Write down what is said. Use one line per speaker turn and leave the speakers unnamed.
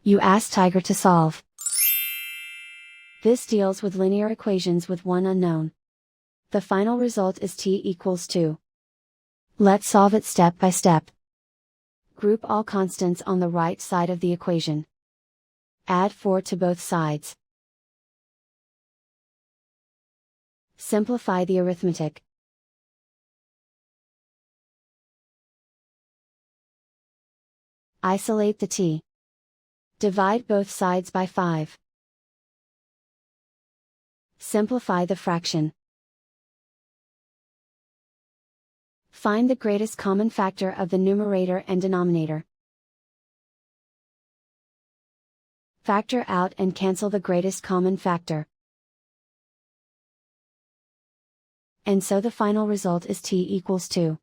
You ask Tiger to solve. This deals with linear equations with one unknown. The final result is t equals 2. Let's solve it step by step. Group all constants on the right side of the equation. Add 4 to both sides. Simplify the arithmetic. Isolate the t. Divide both sides by 5. Simplify the fraction. Find the greatest common factor of the numerator and denominator. Factor out and cancel the greatest common factor. And so the final result is t equals 2.